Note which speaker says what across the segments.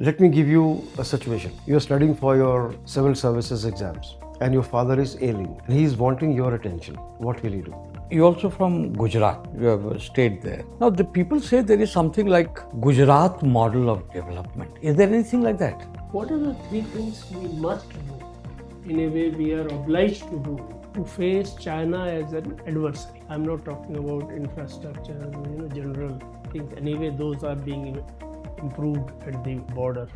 Speaker 1: Let me give you a situation. You're studying for your civil services exams and your father is ailing and he is wanting your attention. What will you do?
Speaker 2: You're also from Gujarat. You have stayed there. Now, the people say there is something like Gujarat model of development. Is there anything like that?
Speaker 3: What are the three things we must do? In a way, we are obliged to do to face China as an adversary. I'm not talking about infrastructure, general things. Anyway, those are being improved at the border.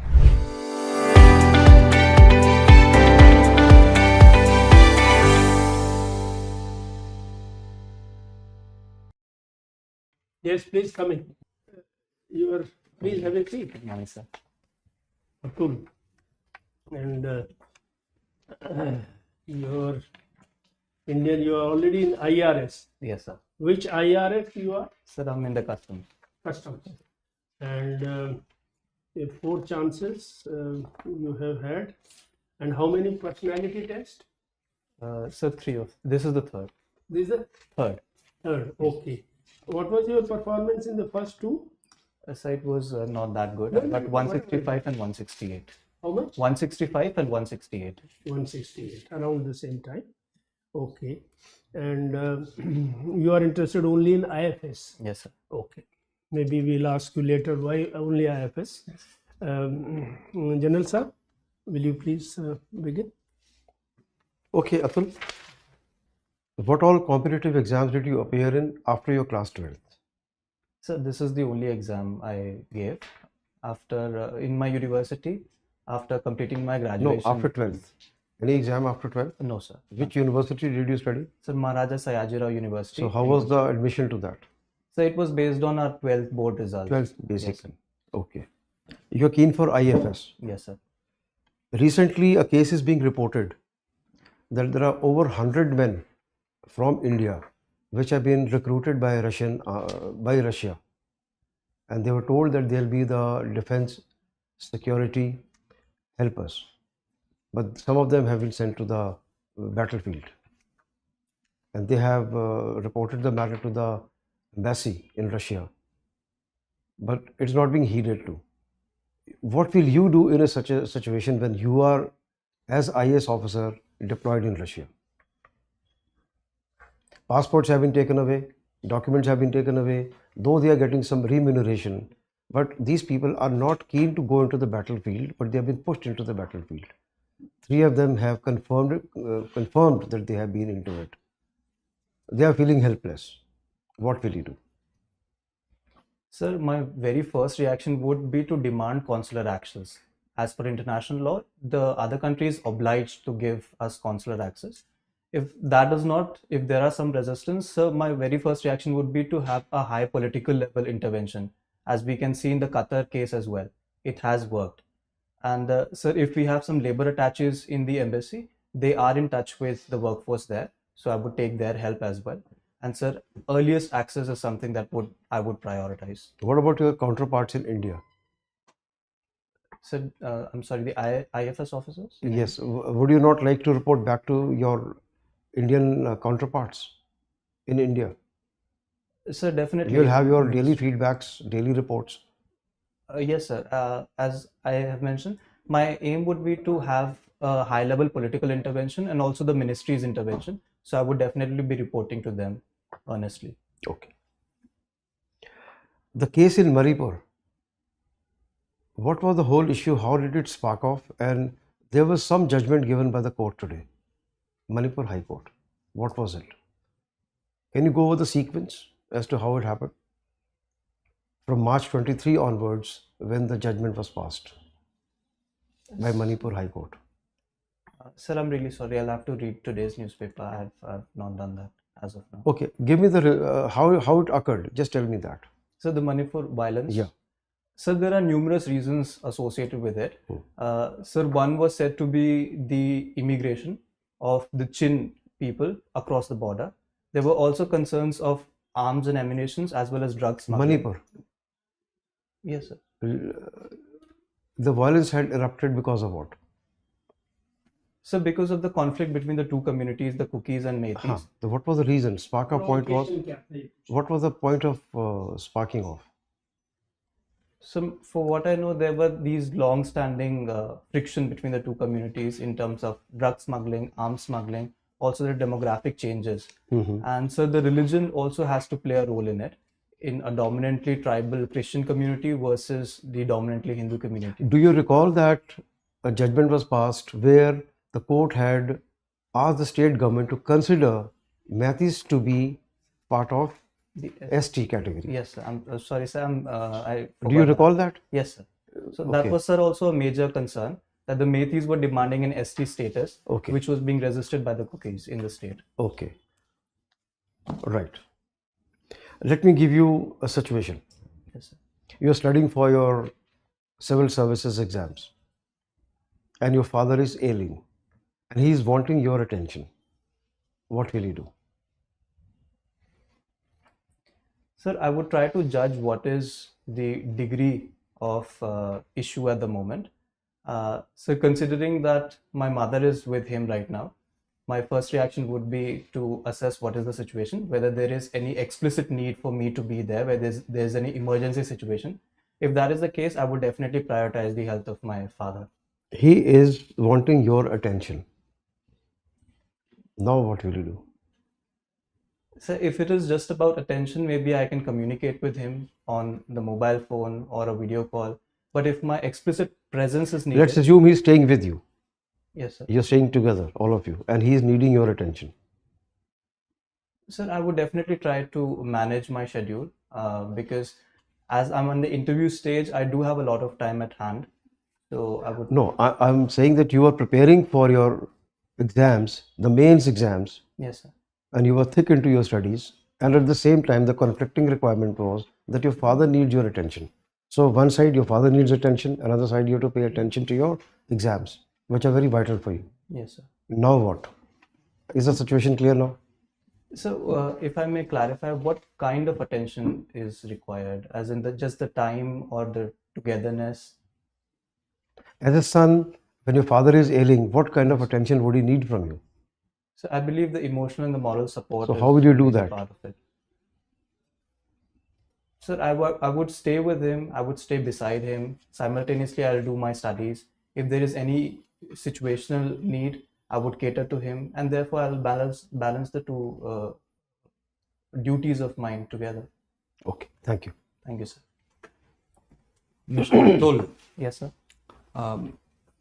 Speaker 3: Yes, please come in. Please have a seat.
Speaker 4: Good morning, sir.
Speaker 3: Atul. And you're Indian, you are already in IRS.
Speaker 4: Yes, sir.
Speaker 3: Which IRS you are?
Speaker 4: Sir, I'm in the customs.
Speaker 3: Customs. And 4 chances you have had. And how many personality tests?
Speaker 4: Sir, 3 of. This is the third.
Speaker 3: This is the
Speaker 4: Third.
Speaker 3: third. Okay. What was your performance in the first 2?
Speaker 4: Sir, it was not that good.
Speaker 3: No,
Speaker 4: But
Speaker 3: no,
Speaker 4: 165 and 168.
Speaker 3: How much?
Speaker 4: 165 and 168.
Speaker 3: 168, around the same time. Okay. And you are interested only in IFS?
Speaker 4: Yes, sir.
Speaker 3: Okay. Maybe we'll ask you later why only IFS. General sir, will you please begin?
Speaker 1: Okay, Atul. What all competitive exams did you appear in after your class 12th?
Speaker 4: Sir, this is the only exam I gave after in my university after completing my graduation.
Speaker 1: No, after 12th. Any exam after 12th?
Speaker 4: No, sir.
Speaker 1: Which university did you study?
Speaker 4: Sir, Maharaja Sayajirao University.
Speaker 1: So how was the admission to that?
Speaker 4: So it was based on our 12th board results.
Speaker 1: 12th basically.
Speaker 4: Yes, sir.
Speaker 1: Okay. You're keen for IFS.
Speaker 4: Yes, sir.
Speaker 1: Recently, a case is being reported that there are over 100 men from India which have been recruited by Russia, and they were told that they'll be the defense security helpers, but some of them have been sent to the battlefield, and they have reported the matter to the embassy in Russia, but it's not being heeded to. What will you do in such a situation when you are, as IAS officer, deployed in Russia? Passports have been taken away, documents have been taken away, though they are getting some remuneration, but these people are not keen to go into the battlefield, but they have been pushed into the battlefield. 3 of them have confirmed that they have been into it. They are feeling helpless. What will you do?
Speaker 4: Sir, my very first reaction would be to demand consular access. As per international law, the other country is obliged to give us consular access. If there are some resistance, sir, my very first reaction would be to have a high political level intervention. As we can see in the Qatar case as well, it has worked. And sir, if we have some labor attaches in the embassy, they are in touch with the workforce there. So I would take their help as well. And sir, earliest access is something that I would prioritize.
Speaker 1: What about your counterparts in India?
Speaker 4: Sir, I'm sorry, the IFS officers?
Speaker 1: Yes. Would you not like to report back to your Indian counterparts in India?
Speaker 4: Sir, definitely.
Speaker 1: You'll have your daily feedbacks, daily reports.
Speaker 4: Yes, sir. As I have mentioned, my aim would be to have a high-level political intervention and also the ministry's intervention. So I would definitely be reporting to them, honestly.
Speaker 1: Okay. The case in Manipur, what was the whole issue? How did it spark off? And there was some judgment given by the court today, Manipur High Court. What was it? Can you go over the sequence as to how it happened? From March 23 onwards, when the judgment was passed by Manipur High Court.
Speaker 4: Sir, I'm really sorry. I'll have to read today's newspaper. I've not done that as of now.
Speaker 1: Okay, give me the how it occurred. Just tell me that.
Speaker 4: So the Manipur violence.
Speaker 1: Yeah.
Speaker 4: Sir, there are numerous reasons associated with it. Sir, one was said to be the immigration of the Chin people across the border. There were also concerns of arms and ammunition as well as drugs smuggling.
Speaker 1: Manipur.
Speaker 4: Yes, sir.
Speaker 1: The violence had erupted because of what?
Speaker 4: So because of the conflict between the two communities, the Kukis and Meiteis.
Speaker 1: So what was the reason? What was the point of sparking off?
Speaker 4: So, for what I know, there were these long-standing friction between the two communities in terms of drug smuggling, arms smuggling, also the demographic changes. And so the religion also has to play a role in it, in a dominantly tribal Christian community versus the dominantly Hindu community.
Speaker 1: Do you recall that a judgment was passed where the court had asked the state government to consider Mathis to be part of
Speaker 4: The,
Speaker 1: ST category?
Speaker 4: yes, sir. I'm sorry, sir. I
Speaker 1: Do you
Speaker 4: forgot that.
Speaker 1: recall that?
Speaker 4: Yes, sir. So that
Speaker 1: Okay.
Speaker 4: was, sir, also a major concern that the Meithis were demanding an ST status,
Speaker 1: Okay.
Speaker 4: which was being resisted by the cookies in the state.
Speaker 1: Okay. Right. Let me give you a situation.
Speaker 4: Yes, sir.
Speaker 1: You're studying for your civil services exams and your father is ailing and he is wanting your attention. What will you do?
Speaker 4: Sir, I would try to judge what is the degree of issue at the moment. So, considering that my mother is with him right now, my first reaction would be to assess what is the situation, whether there is any explicit need for me to be there, whether there's any emergency situation. If that is the case, I would definitely prioritize the health of my father.
Speaker 1: He is wanting your attention. Now what will you do?
Speaker 4: So if it is just about attention, maybe I can communicate with him on the mobile phone or a video call. But if my explicit presence is needed,
Speaker 1: Let's assume he's staying with you.
Speaker 4: yes, sir.
Speaker 1: You're staying together, all of you, and he is needing your attention.
Speaker 4: Sir, I would definitely try to manage my schedule because as I'm on the interview stage, I do have a lot of time at hand. So I would,
Speaker 1: No, I'm saying that you are preparing for your exams, the mains exams,
Speaker 4: yes, sir.
Speaker 1: and you were thick into your studies, and at the same time the conflicting requirement was that your father needs your attention. So one side your father needs attention, another side you have to pay attention to your exams, which are very vital for you.
Speaker 4: Yes, sir.
Speaker 1: Now what? Is the situation clear now?
Speaker 4: So if I may clarify, what kind of attention is required, as in just the time or the togetherness?
Speaker 1: As a son, when your father is ailing, what kind of attention would he need from you?
Speaker 4: So I believe the emotional and the moral support.
Speaker 1: So
Speaker 4: is
Speaker 1: how will you
Speaker 4: a
Speaker 1: do
Speaker 4: major
Speaker 1: that?
Speaker 4: Part of it. Sir, I would stay with him. I would stay beside him. Simultaneously, I'll do my studies. If there is any situational need, I would cater to him, and therefore I'll balance the two duties of mine together.
Speaker 1: Okay, thank you.
Speaker 4: Thank you, sir.
Speaker 2: Mr. Atul,
Speaker 4: Yes, sir.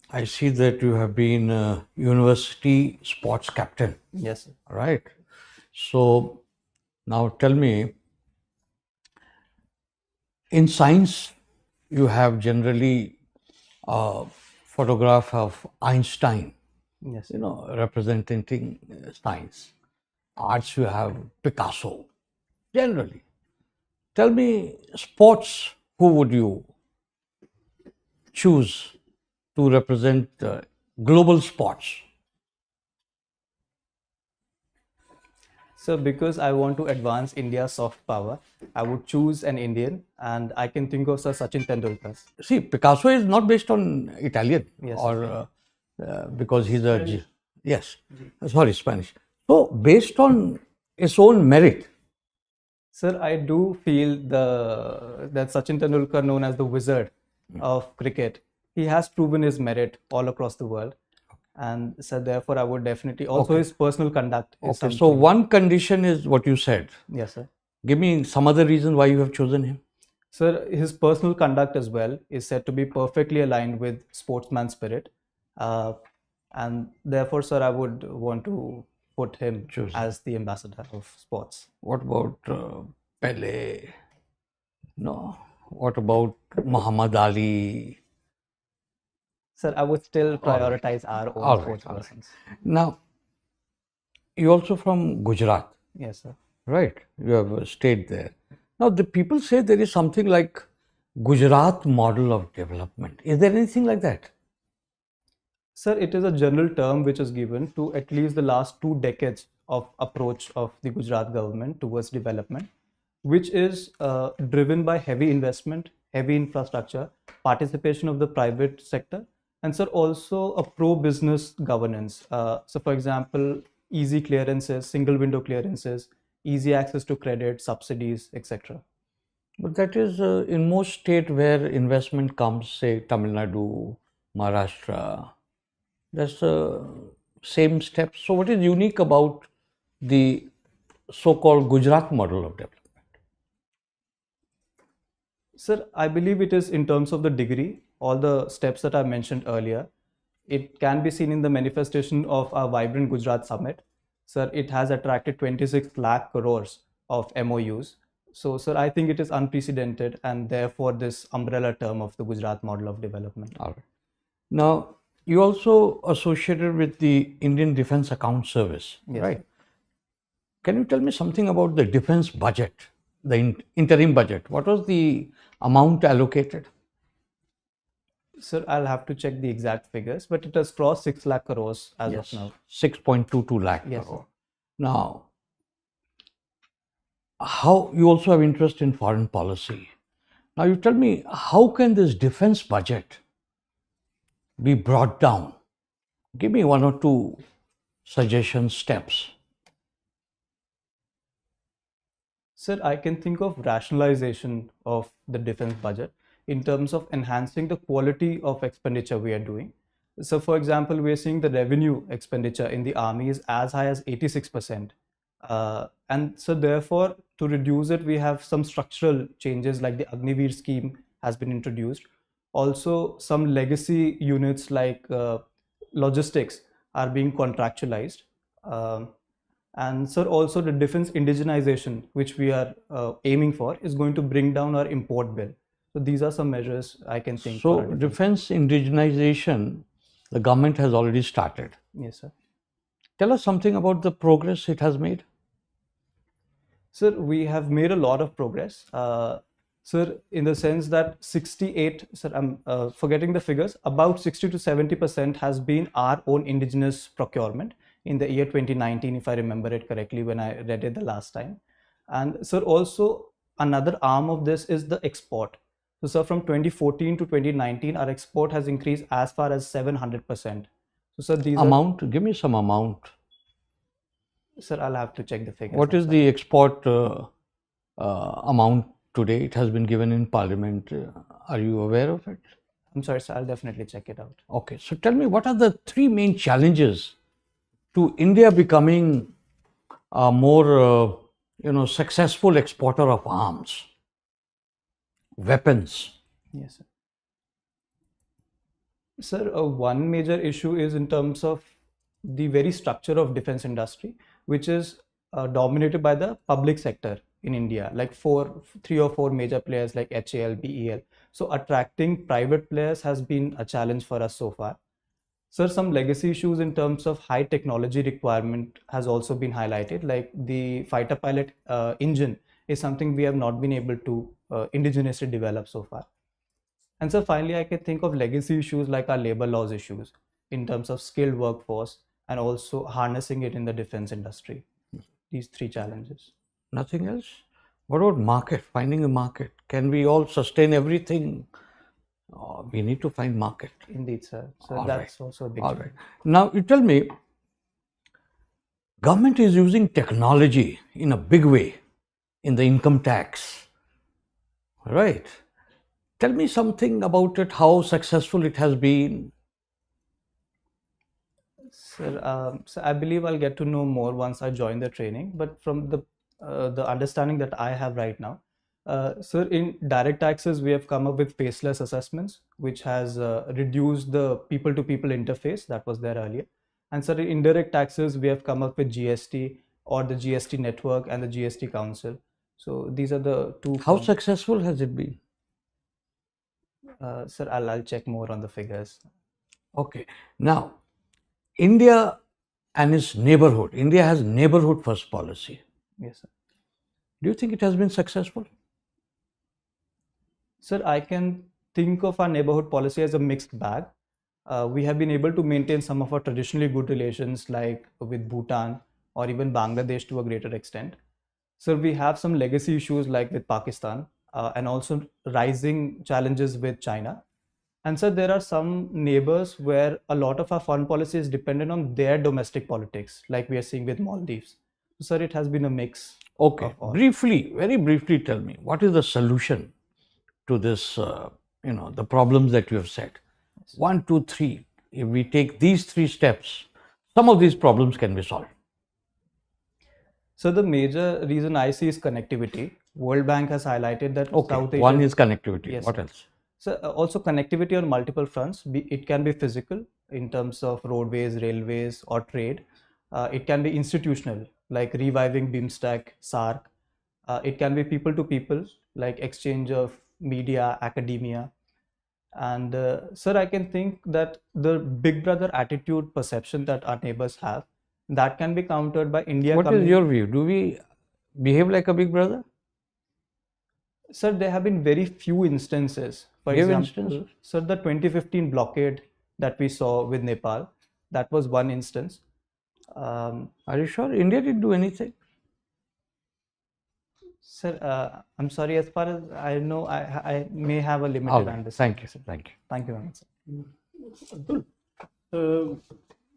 Speaker 2: I see that you have been a university sports captain,
Speaker 4: Yes, sir.
Speaker 2: right? So now tell me, in science, you have generally a photograph of Einstein,
Speaker 4: Yes,
Speaker 2: you know, representing science. Arts, you have Picasso, generally. Tell me, sports, who would you choose to represent global sports?
Speaker 4: So because I want to advance India's soft power, I would choose an Indian, and I can think of Sir Sachin Tendulkar.
Speaker 2: See, Picasso is not based on Italian
Speaker 4: Yes,
Speaker 2: or because he's a yes, sorry, Spanish. So based on his own merit,
Speaker 4: Sir, I do feel that Sachin Tendulkar, known as the wizard of cricket, he has proven his merit all across the world, and so therefore I would definitely also
Speaker 2: Okay.
Speaker 4: his personal conduct is
Speaker 2: okay.
Speaker 4: something.
Speaker 2: So one condition is what you said.
Speaker 4: Yes, sir.
Speaker 2: Give me some other reason why you have chosen him.
Speaker 4: Sir, his personal conduct as well is said to be perfectly aligned with sportsman spirit, and therefore, sir, I would want to put him
Speaker 2: Choose him.
Speaker 4: as the ambassador of sports.
Speaker 2: What about Pele? No. What about Muhammad Ali?
Speaker 4: Sir, I would still prioritize our own
Speaker 2: All right,
Speaker 4: sports
Speaker 2: all right.
Speaker 4: persons.
Speaker 2: Now, you're also from Gujarat,
Speaker 4: Yes, sir.
Speaker 2: right? You have stayed there. Now, the people say there is something like Gujarat model of development. Is there anything like that?
Speaker 4: Sir, it is a general term which is given to at least the last 2 decades of approach of the Gujarat government towards development, which is driven by heavy investment, heavy infrastructure, participation of the private sector, and sir, also a pro-business governance. So, for example, easy clearances, single window clearances, easy access to credit, subsidies, etc.
Speaker 2: But that is in most state where investment comes, say Tamil Nadu, Maharashtra, that's the same steps. So what is unique about the so-called Gujarat model of development?
Speaker 4: Sir, I believe it is in terms of the degree, all the steps that I mentioned earlier. It can be seen in the manifestation of our Vibrant Gujarat Summit. Sir, it has attracted 26 lakh crores of MOUs. So, sir, I think it is unprecedented and therefore this umbrella term of the Gujarat model of development.
Speaker 2: All right. Now, you also associated with the Indian Defence Account Service,
Speaker 4: Yes,
Speaker 2: right?
Speaker 4: sir.
Speaker 2: Can you tell me something about the defense budget, the interim budget? What was the amount allocated?
Speaker 4: Sir, I'll have to check the exact figures, but it has crossed 6 lakh crores as of now.
Speaker 2: 6.22 lakh
Speaker 4: Yes,
Speaker 2: crore.
Speaker 4: sir.
Speaker 2: Now, how you also have interest in foreign policy. Now, you tell me, how can this defense budget be brought down? Give me one or two suggestion steps.
Speaker 4: Sir, I can think of rationalization of the defense budget in terms of enhancing the quality of expenditure we are doing. So, for example, we are seeing the revenue expenditure in the army is as high as 86%. And so, therefore, to reduce it, we have some structural changes like the Agniveer scheme has been introduced. Also, some legacy units like logistics are being contractualized. And sir, also the defense indigenization, which we are aiming for, is going to bring down our import bill. So these are some measures I can think.
Speaker 2: So,
Speaker 4: for our defense.
Speaker 2: defense indigenization, the government has already started.
Speaker 4: Yes, sir.
Speaker 2: Tell us something about the progress it has made.
Speaker 4: Sir, we have made a lot of progress. Sir, in the sense that 68, sir, I'm forgetting the figures, about 60 to 70% has been our own indigenous procurement in the year 2019, if I remember it correctly, when I read it the last time. And sir, also another arm of this is the export. So, sir, from 2014 to 2019, our export has increased as far as 700%. So, sir, these
Speaker 2: Amount, give me some amount.
Speaker 4: sir, I'll have to check the figures.
Speaker 2: What
Speaker 4: I'm
Speaker 2: is
Speaker 4: sorry.
Speaker 2: the export amount today? It has been given in Parliament. Are you aware of it?
Speaker 4: I'm sorry, sir, I'll definitely check it out.
Speaker 2: Okay, so tell me, what are the three main challenges to India becoming a more, successful exporter of arms, weapons?
Speaker 4: Yes, sir. Sir, one major issue is in terms of the very structure of defense industry, which is dominated by the public sector in India, like three or four major players like HAL, BEL. So attracting private players has been a challenge for us so far. Sir, some legacy issues in terms of high technology requirement has also been highlighted, like the fighter pilot engine is something we have not been able to indigenously develop so far. And so finally, I can think of legacy issues like our labor laws issues in terms of skilled workforce and also harnessing it in the defense industry. These three challenges.
Speaker 2: Nothing else? What about market, finding a market? Can we all sustain everything? We need to find market.
Speaker 4: Indeed, sir. So
Speaker 2: All
Speaker 4: that's
Speaker 2: right.
Speaker 4: also a big
Speaker 2: All
Speaker 4: challenge.
Speaker 2: right. Now, you tell me, government is using technology in a big way in the income tax, right? Tell me something about it, how successful it has been.
Speaker 4: Sir, so I believe I'll get to know more once I join the training. But from the understanding that I have right now, sir, in direct taxes we have come up with faceless assessments, which has reduced the people-to-people interface that was there earlier. And sir, in indirect taxes we have come up with GST or the GST network and the GST council. So these are the two.
Speaker 2: How successful has it been?
Speaker 4: Sir, I'll check more on the figures.
Speaker 2: Okay. Now, India and its neighborhood. India has neighborhood first policy.
Speaker 4: Yes, sir.
Speaker 2: Do you think it has been successful?
Speaker 4: Sir, I can think of our neighborhood policy as a mixed bag. We have been able to maintain some of our traditionally good relations like with Bhutan or even Bangladesh to a greater extent. So we have some legacy issues like with Pakistan and also rising challenges with China. And so there are some neighbors where a lot of our foreign policy is dependent on their domestic politics, like we are seeing with Maldives. Sir, it has been a mix
Speaker 2: Okay,
Speaker 4: of all.
Speaker 2: briefly, very briefly tell me, what is the solution to this, the problems that you have said? 1, 2, 3. If we take these 3 steps, some of these problems can be solved.
Speaker 4: So the major reason I see is connectivity. World Bank has highlighted that
Speaker 2: Okay,
Speaker 4: South Asia.
Speaker 2: one is connectivity.
Speaker 4: Yes,
Speaker 2: What
Speaker 4: sir.
Speaker 2: else?
Speaker 4: So also connectivity on multiple fronts. It can be physical in terms of roadways, railways, or trade. It can be institutional, like reviving BIMSTEC, SARC. It can be people to people, like exchange of media, academia. And sir, I can think that the big brother attitude perception that our neighbors have, that can be countered by India
Speaker 2: What is
Speaker 4: coming.
Speaker 2: your view? Do we behave like a big brother?
Speaker 4: Sir, there have been very few instances. For
Speaker 2: Give
Speaker 4: example,
Speaker 2: instances.
Speaker 4: sir, the 2015 blockade that we saw with Nepal, that was one instance.
Speaker 2: Are you sure India didn't do anything?
Speaker 4: Sir, I'm sorry, as far as I know, I may have a
Speaker 2: All
Speaker 4: limited
Speaker 2: right.
Speaker 4: understanding.
Speaker 2: Thank you, sir. Thank you.
Speaker 4: Thank you very much, sir.
Speaker 3: Atul,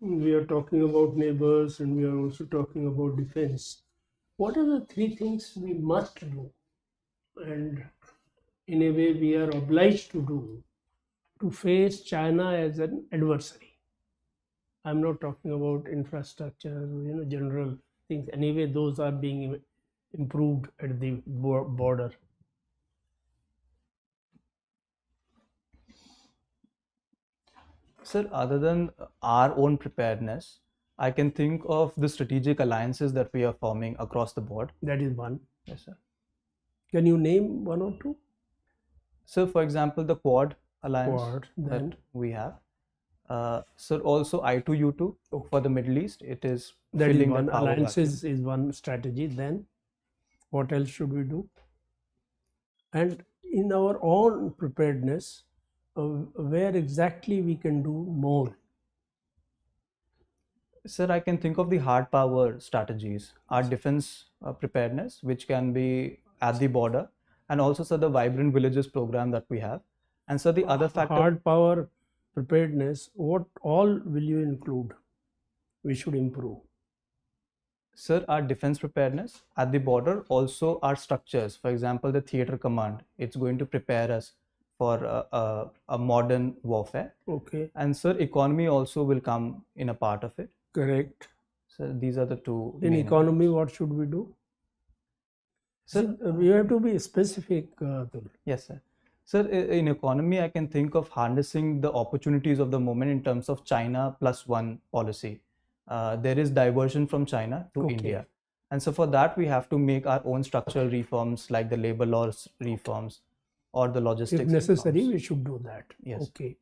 Speaker 3: we are talking about neighbors and we are also talking about defense. What are the 3 things we must do, and in a way we are obliged to do, to face China as an adversary? I'm not talking about infrastructure, general things. Anyway, those are being improved at the border.
Speaker 4: Sir, other than our own preparedness, I can think of the strategic alliances that we are forming across the board.
Speaker 3: That is one.
Speaker 4: Yes, sir.
Speaker 3: Can you name 1 or 2?
Speaker 4: So, for example, the Quad alliance
Speaker 3: Quad,
Speaker 4: that
Speaker 3: then
Speaker 4: we have. Sir, also I2U2 for the Middle East. It is
Speaker 3: that is
Speaker 4: filling
Speaker 3: one.
Speaker 4: that power
Speaker 3: Alliances
Speaker 4: vacuum.
Speaker 3: is one strategy. Then what else should we do? And in our own preparedness, where exactly we can do more?
Speaker 4: Sir, I can think of the hard power strategies, our defense preparedness, which can be at the border, and also, sir, the Vibrant Villages program that we have. And so the other factor,
Speaker 3: Hard power preparedness, what all will you include? We should improve.
Speaker 4: sir, our defense preparedness at the border, also our structures. For example, the theater command, it's going to prepare us for a modern warfare.
Speaker 3: Okay,
Speaker 4: And sir, economy also will come in a part of it.
Speaker 3: correct.
Speaker 4: So these are the 2
Speaker 3: In
Speaker 4: main
Speaker 3: economy,
Speaker 4: elements.
Speaker 3: what should we do?
Speaker 4: Sir,
Speaker 3: See, we have to be specific, Atul.
Speaker 4: yes, sir. Sir, in economy, I can think of harnessing the opportunities of the moment in terms of China +1 policy. There is diversion from China to
Speaker 3: Okay.
Speaker 4: India. And so for that, we have to make our own structural reforms like the labor laws reforms or the logistics
Speaker 3: If necessary,
Speaker 4: reforms.
Speaker 3: we should do that.
Speaker 4: Yes.
Speaker 3: Okay.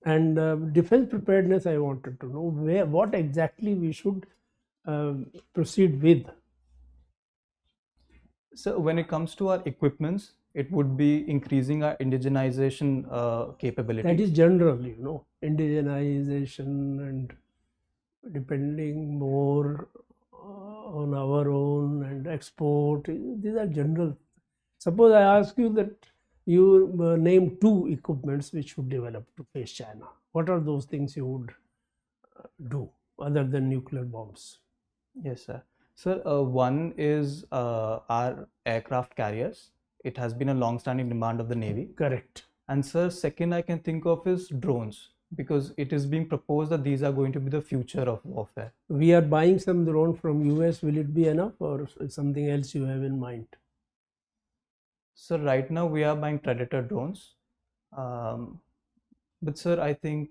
Speaker 3: And defense preparedness, I wanted to know what exactly we should proceed with.
Speaker 4: So when it comes to our equipments, it would be increasing our indigenization capability.
Speaker 3: That is general, indigenization and depending more on our own and export. These are general. Suppose I ask you that you name 2 equipments which should develop to face China. What are those things you would do other than nuclear bombs?
Speaker 4: Yes, sir. Sir, one is our aircraft carriers. It has been a long-standing demand of the Navy.
Speaker 3: Correct.
Speaker 4: And sir, second I can think of is drones, because it is being proposed that these are going to be the future of warfare.
Speaker 3: We are buying some drone from US. Will it be enough or something else you have in mind?
Speaker 4: So right now we are buying Predator drones. But sir, I think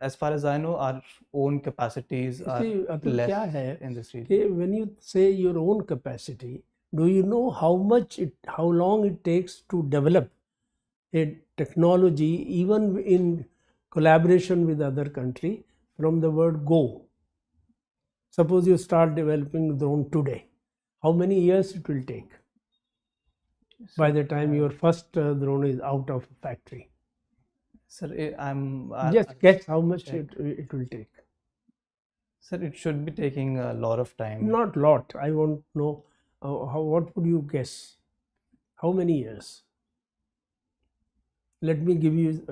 Speaker 4: as far as I know, our own capacities are
Speaker 3: See, Atul,
Speaker 4: less
Speaker 3: क्या है
Speaker 4: in this region.
Speaker 3: कि when you say your own capacity, do you know how long it takes to develop a technology, even in collaboration with other country, from the word go? Suppose you start developing drone today, how many years it will take by the time your first drone is out of factory?
Speaker 4: Sir,
Speaker 3: Just guess how much it will take.
Speaker 4: Sir, it should be taking a lot of time.
Speaker 3: Not lot. I want to know what would you guess? How many years? Let me give you,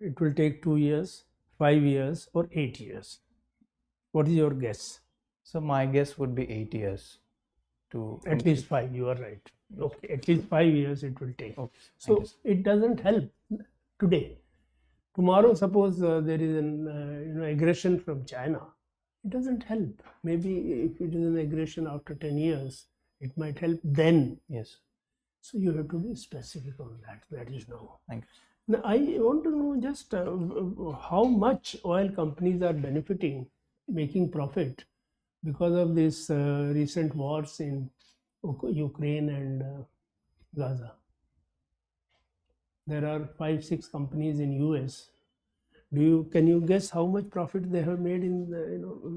Speaker 3: it will take 2 years, 5 years, or 8 years. What is your guess?
Speaker 4: So my guess would be 8 years to
Speaker 3: At least 5, you are right. Okay, at least 5 years it will take.
Speaker 4: Okay,
Speaker 3: So
Speaker 4: thank you, sir.
Speaker 3: it doesn't help today. Tomorrow, suppose there is an aggression from China, it doesn't help. Maybe if it is an aggression after 10 years, it might help then.
Speaker 4: Yes,
Speaker 3: So you have to be specific on that. That is now.
Speaker 4: thank you.
Speaker 3: Now, I want to know just how much oil companies are benefiting, making profit because of this recent wars in Ukraine and Gaza. There are 5-6 companies in US. Can you guess how much profit they have made in the,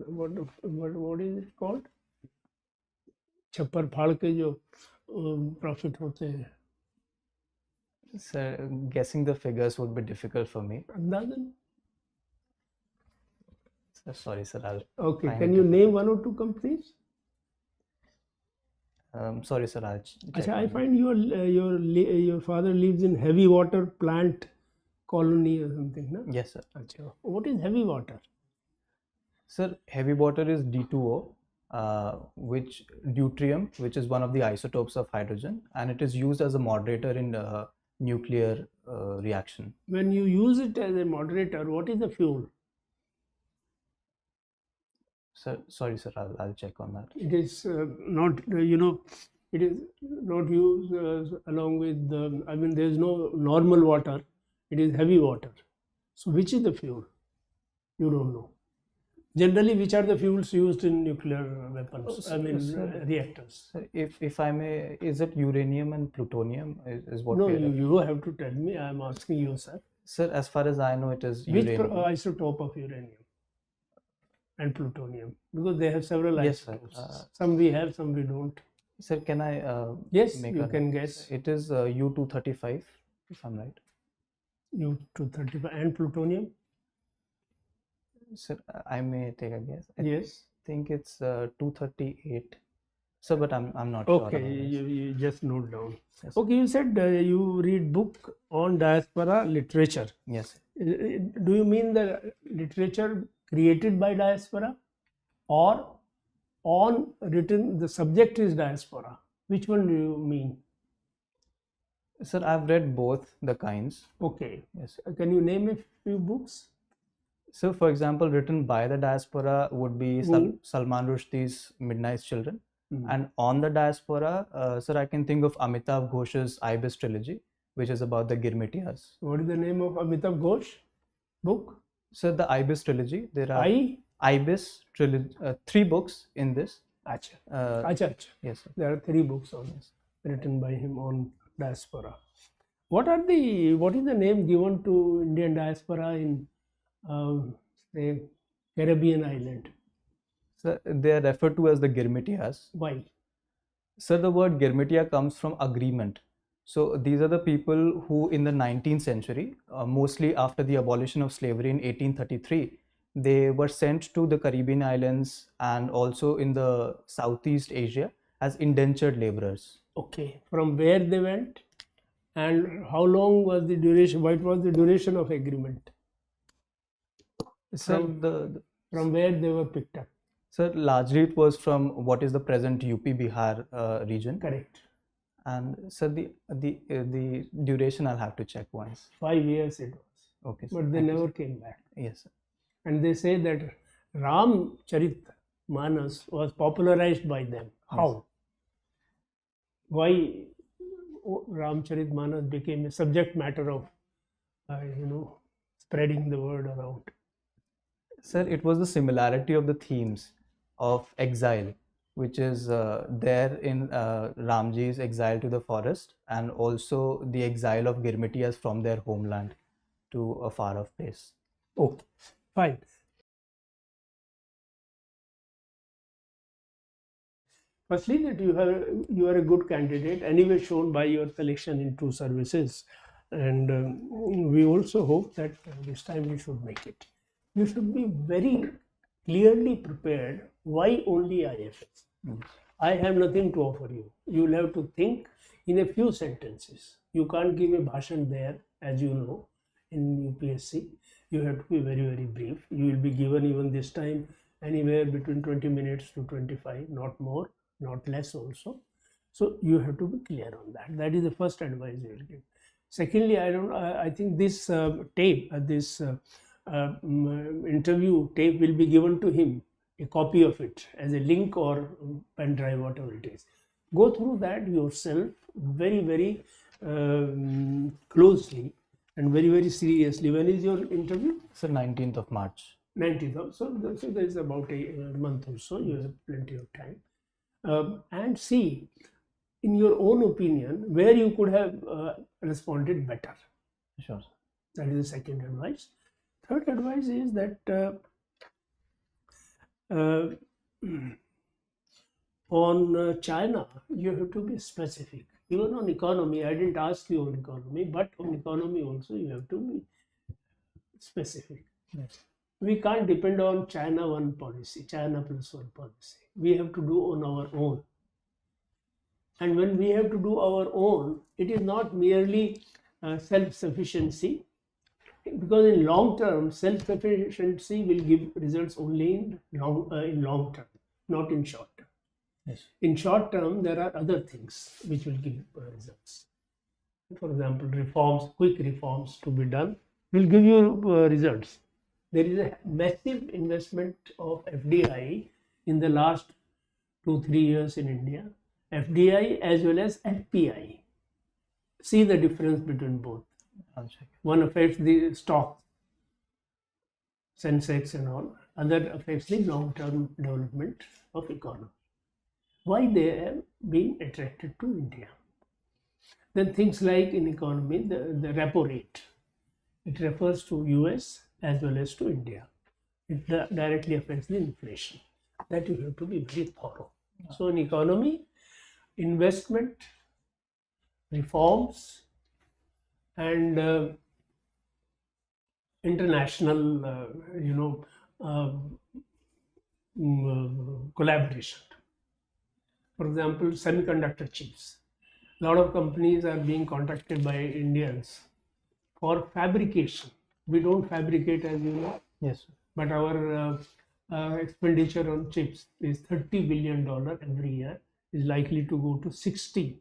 Speaker 3: what is it called? छप्पर फाड़ के जो profit होते हैं.
Speaker 4: Sir, guessing the figures would be difficult for me.
Speaker 3: अंदाज़न.
Speaker 4: Sorry, sir. I'll
Speaker 3: Okay,
Speaker 4: find
Speaker 3: can
Speaker 4: it
Speaker 3: you
Speaker 4: difficult.
Speaker 3: name 1 or 2 companies?
Speaker 4: Sorry, sir. I'll check
Speaker 3: Achha, I
Speaker 4: on it.
Speaker 3: find your father lives in heavy water plant colony or something, no?
Speaker 4: Yes, sir.
Speaker 3: Achha. What is heavy water?
Speaker 4: Sir, heavy water is D2O, which deuterium, which is one of the isotopes of hydrogen, and it is used as a moderator in nuclear reaction.
Speaker 3: When you use it as a moderator, what is the fuel?
Speaker 4: Sir, sorry, sir. I'll check on that.
Speaker 3: It is not, it is not used along with there is no normal water, it is heavy water. So which is the fuel? You don't know. Generally, which are the fuels used in nuclear weapons, reactors?
Speaker 4: Sir, if I may, is it uranium and plutonium? Is what
Speaker 3: No,
Speaker 4: we are
Speaker 3: you have to tell me. I am asking you, sir.
Speaker 4: Sir, as far as I know, it is
Speaker 3: Which
Speaker 4: uranium.
Speaker 3: isotope of uranium and plutonium? Because they have several
Speaker 4: Yes, sir.
Speaker 3: isotopes. Some we have, some we don't.
Speaker 4: Sir, can I
Speaker 3: Yes,
Speaker 4: make
Speaker 3: you
Speaker 4: a
Speaker 3: can guess.
Speaker 4: It is U-235, if I'm right.
Speaker 3: U-235 and plutonium?
Speaker 4: Sir, I may take a guess. I
Speaker 3: Yes.
Speaker 4: think it's 238. Sir, but I'm not sure.
Speaker 3: Okay,
Speaker 4: about this.
Speaker 3: you just note down.
Speaker 4: Yes.
Speaker 3: Okay, you said you read book on diaspora literature.
Speaker 4: Yes.
Speaker 3: Do you mean the literature created by diaspora or on written, the subject is diaspora? Which one do you mean?
Speaker 4: Sir, I've read both the kinds.
Speaker 3: Okay.
Speaker 4: Yes.
Speaker 3: Can you name a few books?
Speaker 4: So, for example, written by the diaspora would be
Speaker 3: Who?
Speaker 4: Salman Rushdie's Midnight's Children.
Speaker 3: Hmm.
Speaker 4: And on the diaspora, sir, I can think of Amitav Ghosh's IBIS trilogy, which is about the Girmitiyas.
Speaker 3: What is the name of Amitav Ghosh book?
Speaker 4: So, the IBIS trilogy, there are
Speaker 3: I?
Speaker 4: IBIS trilogy, 3 books in this.
Speaker 3: Acha.
Speaker 4: Uh,
Speaker 3: Acha.
Speaker 4: yes, sir.
Speaker 3: There are 3 books on this, written by him on diaspora. What is the name given to Indian diaspora in say Caribbean island?
Speaker 4: So, they are referred to as the Girmitiyas.
Speaker 3: Why?
Speaker 4: Sir, the word Girmitiya comes from agreement. So, these are the people who in the 19th century, mostly after the abolition of slavery in 1833, they were sent to the Caribbean islands and also in the Southeast Asia as indentured laborers.
Speaker 3: Okay. From where they went and how long was the duration? What was the duration of agreement?
Speaker 4: So,
Speaker 3: From where they were picked up?
Speaker 4: sir, largely it was from what is the present UP Bihar region.
Speaker 3: Correct.
Speaker 4: And sir, the duration I'll have to check once.
Speaker 3: 5 years it was.
Speaker 4: Okay, sir.
Speaker 3: But they
Speaker 4: Thank you,
Speaker 3: never
Speaker 4: sir.
Speaker 3: came back.
Speaker 4: Yes, sir.
Speaker 3: And they say that Ramcharit Manas was popularized by them. How? Why Ramcharit Manas became a subject matter of, spreading the word around?
Speaker 4: Sir, it was the similarity of the themes of exile, which is there in Ramji's exile to the forest, and also the exile of Girmitiyas from their homeland to a far off place.
Speaker 3: Okay, fine. Firstly, that you are a good candidate, anyway shown by your selection in 2 services, and we also hope that this time you should make it. You should be very clearly prepared. Why only IFS? I have nothing to offer you. You will have to think in a few sentences. You can't give a bhashan there, as you know, in UPSC. You have to be very, very brief. You will be given even this time anywhere between 20 minutes to 25, not more, not less also. So you have to be clear on that. That is the first advice you will give. Secondly, I think this interview tape will be given to him, a copy of it as a link or pen drive, whatever it is. Go through that yourself very, very closely and very, very seriously. When is your interview?
Speaker 4: It's the 19th of March.
Speaker 3: 19th of, so there is about a month or so. You have plenty of time, and see, in your own opinion, where you could have responded better.
Speaker 4: Sure.
Speaker 3: That is the second advice. Third advice is that on China, you have to be specific. Even on economy, I didn't ask you on economy, but on economy also you have to be specific.
Speaker 4: Yes.
Speaker 3: We can't depend on China one policy, China plus one policy. We have to do on our own. And when we have to do our own, it is not merely self-sufficiency, because in long term, self-sufficiency will give results only in long term, not in short term.
Speaker 4: Yes.
Speaker 3: In short term, there are other things which will give results. For example, reforms, quick reforms to be done will give you results. There is a massive investment of FDI in the last 2-3 years in India. FDI as well as FPI. See the difference between both.
Speaker 4: I'll check.
Speaker 3: One affects the stock, Sensex and all. Other affects the long-term development of economy. Why they have been attracted to India? Then things like in economy, the repo rate. It refers to US as well as to India. It directly affects the inflation. That you have to be very thorough. So in economy, investment, reforms, and international, collaboration. For example, semiconductor chips. A lot of companies are being contacted by Indians for fabrication. We don't fabricate, as you know.
Speaker 4: Yes.
Speaker 3: But our expenditure on chips is $30 billion every year, is likely to go to 60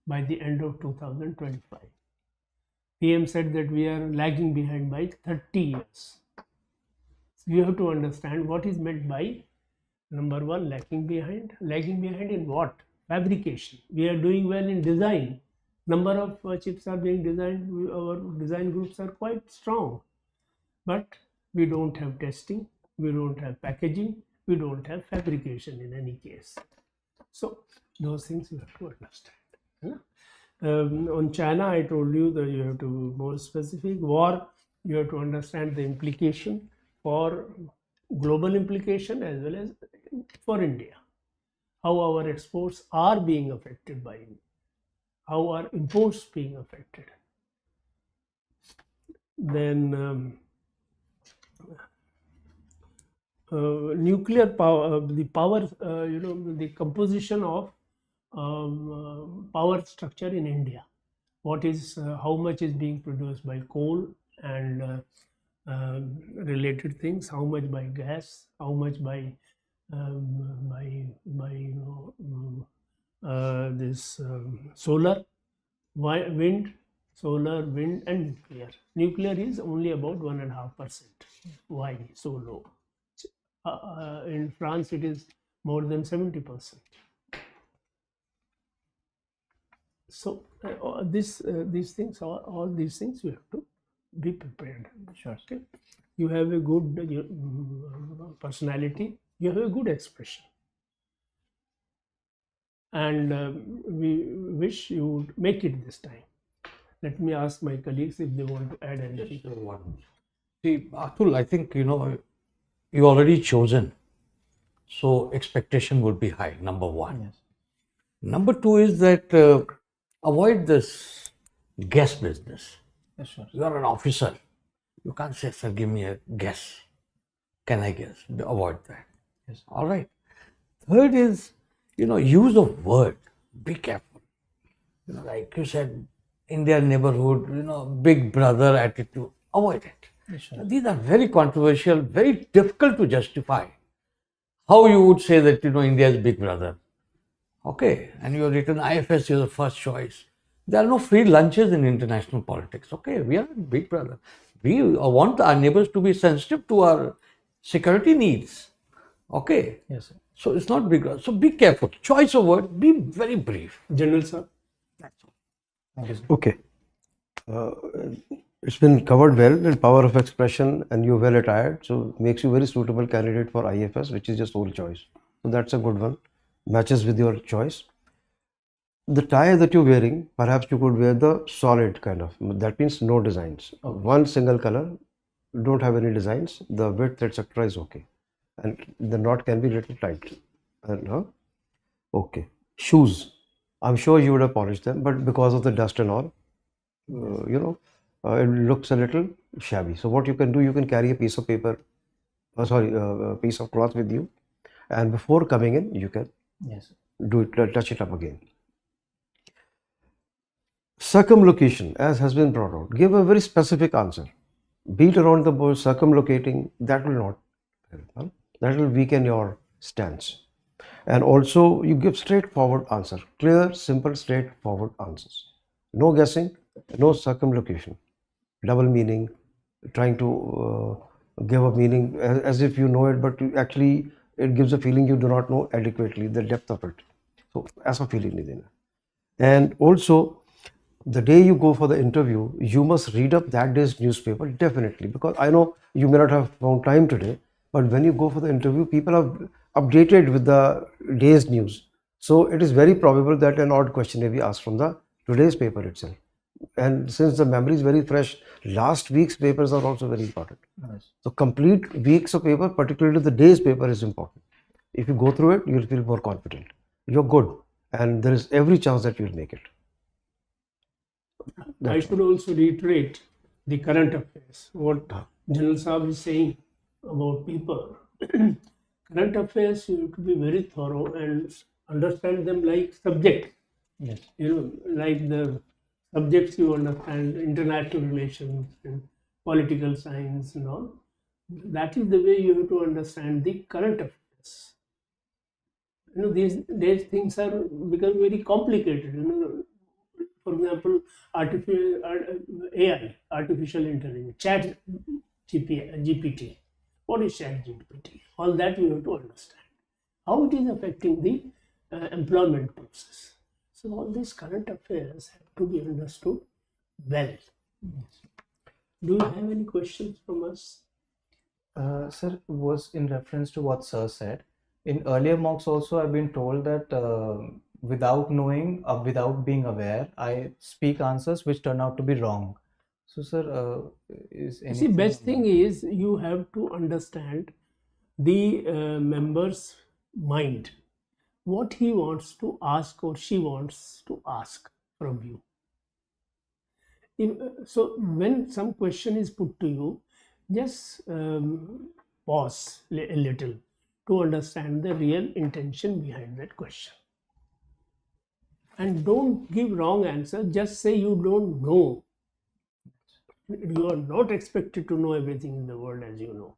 Speaker 3: by the end of 2025. PM said that we are lagging behind by 30 years. So you have to understand what is meant by, number one, lagging behind. Lagging behind in what? Fabrication. We are doing well in design. Number of chips are being designed. Our design groups are quite strong. But we don't have testing. We don't have packaging. We don't have fabrication in any case. So those things you have to understand. On China, I told you that you have to be more specific. War, you have to understand the implication for global implication as well as for India. How our exports are being affected by it. How are imports being affected. Then nuclear power, the power, the composition of power structure in India. What is, how much is being produced by coal and related things, how much by gas, how much by this solar, wind, and nuclear. Nuclear is only about 1.5%. Why so low? In France, it is more than 70%. So these things, all these things, you have to be prepared.
Speaker 4: Sure.
Speaker 3: Okay. You have a good personality. You have a good expression. And we wish you would make it this time. Let me ask my colleagues if they want to add anything.
Speaker 2: See, Atul, I think, you already chosen. So expectation would be high, number one.
Speaker 4: Yes.
Speaker 2: Number two is that avoid this guess business.
Speaker 4: Yes, sure.
Speaker 2: You are an officer. You can't say, sir, give me a guess. Can I guess? Avoid that.
Speaker 4: Yes.
Speaker 2: All right. Third is, use of word. Be careful. Like you said, in their neighborhood, big brother attitude. Avoid it.
Speaker 4: Yes, sure.
Speaker 2: These are very controversial, very difficult to justify. how you would say that, India is big brother. Okay, and you have written IFS, you're the first choice. There are no free lunches in international politics. Okay, we are big brother. We want our neighbors to be sensitive to our security needs. Okay,
Speaker 4: Yes, sir.
Speaker 2: so it's not big brother. So be careful. Choice of word, be very brief.
Speaker 3: General sir.
Speaker 2: That's all.
Speaker 4: Thank you, sir.
Speaker 1: Okay. It's been covered well in power of expression, and you're well attired, so makes you very suitable candidate for IFS, which is your sole choice. So that's a good one. Matches with your choice. The tie that you're wearing, perhaps you could wear the solid kind of. That means no designs. One single color, don't have any designs. The width, etc. is okay, and the knot can be little tight. Okay. Shoes. I'm sure you would have polished them, but because of the dust and all, it looks a little shabby. So what you can do, you can carry a piece of paper, a piece of cloth with you, and before coming in, you can
Speaker 4: Yes, sir.
Speaker 1: do it, touch it up again. Circumlocution, as has been brought out, give a very specific answer. Beat around the bush, circumlocating, that will not help. That will weaken your stance. And also, you give straightforward answer, clear, simple, straightforward answers. No guessing, no circumlocution, double meaning, trying to give a meaning as if you know it, but actually it gives a feeling you do not know adequately the depth of it. So, aisa feeling nahi dena. And also, the day you go for the interview, you must read up that day's newspaper, definitely, because I know you may not have found time today, but when you go for the interview, people are updated with the day's news. So it is very probable that an odd question may be asked from the today's paper itself. And since the memory is very fresh, last week's papers are also very important.
Speaker 4: Yes.
Speaker 1: So complete weeks of paper, particularly the day's paper, is important. If you go through it, you will feel more confident. You're good, and there is every chance that you will make it.
Speaker 3: I should also reiterate the current affairs. What General Saab is saying about people. Current affairs, you have to be very thorough and understand them like subjects.
Speaker 4: Yes.
Speaker 3: Like the subjects you understand, international relations and political science and all. That is the way you have to understand the current affairs. These days things are becoming very complicated. For example, AI, artificial intelligence, chat GPT. What is chat GPT? All that you have to understand. How it is affecting the employment process. So all these current affairs have to be understood well. Do you have any questions from us?
Speaker 4: Sir, was in reference to what Sir said. In earlier mocks also, I've been told that without knowing, without being aware, I speak answers which turn out to be wrong. So, sir, is
Speaker 3: See,
Speaker 4: anything
Speaker 3: best thing is you have to understand the member's mind, what he wants to ask or she wants to ask from you. So when some question is put to you, just pause a little to understand the real intention behind that question. And don't give wrong answer, just say you don't know. You are not expected to know everything in the world, as you know.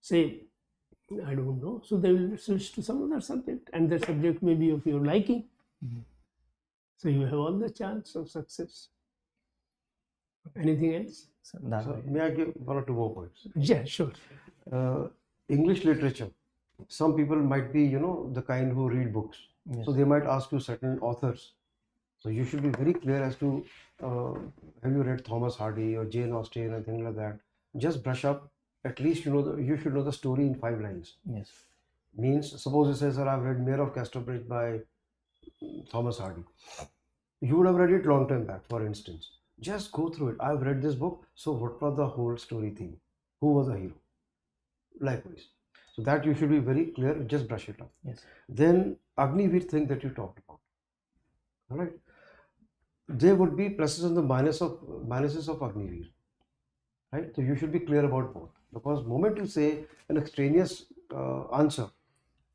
Speaker 3: Say, I don't know. So they will switch to some other subject, and the subject may be of your liking. So you have all the chance of success. Anything else?
Speaker 4: Sir, that
Speaker 1: So
Speaker 4: way.
Speaker 1: may I give one or two more points?
Speaker 3: Yeah, sure.
Speaker 1: English literature. Some people might be, the kind who read books.
Speaker 4: Yes.
Speaker 1: So they might ask you certain authors. So you should be very clear as to have you read Thomas Hardy or Jane Austen and things like that. Just brush up. At least you should know the story in 5 lines.
Speaker 4: Yes.
Speaker 1: Means suppose it says, "Sir, I've read Mayor of Casterbridge by Thomas Hardy." You would have read it long time back, for instance. Just go through it. I've read this book. So what was the whole story theme? Who was the hero? Likewise. So that you should be very clear. Just brush it up.
Speaker 4: Yes.
Speaker 1: Then Agniveer thing that you talked about. All right. There would be pluses and the minuses of Agniveer. Right. So you should be clear about both, because moment you say an extraneous answer,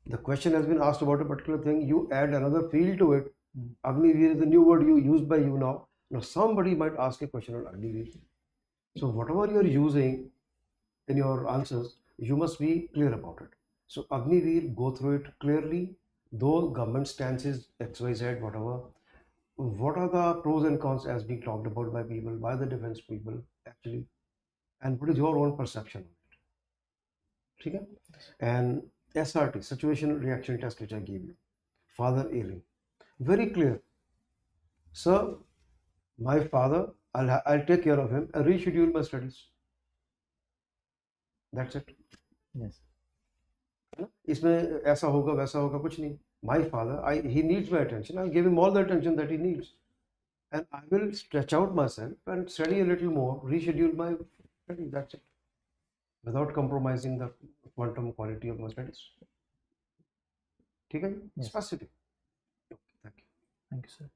Speaker 1: the question has been asked about a particular thing, you add another field to it. Agniveer is the new word you used by you now. Now somebody might ask a question on Agniveer. So whatever you are using in your answers, you must be clear about it. So Agniveer, go through it clearly. Though government stance is XYZ, whatever, what are the pros and cons as being talked about by people, by the defense people actually, and what is your own perception? ठीक है? And SRT, situation reaction test, which I gave you, father ailing, very clear. Sir, my father, I'll take care of him and reschedule my studies. That's it.
Speaker 4: Yes.
Speaker 1: इसमें ऐसा होगा वैसा होगा कुछ नहीं. My father, he needs my attention. I'll give him all the attention that he needs, and I will stretch out myself and study a little more, reschedule my study. That's it, without compromising the quantum quality of my studies. ठीक है?
Speaker 4: Yes.
Speaker 1: Specific. Okay, thank you.
Speaker 4: Thank you, sir.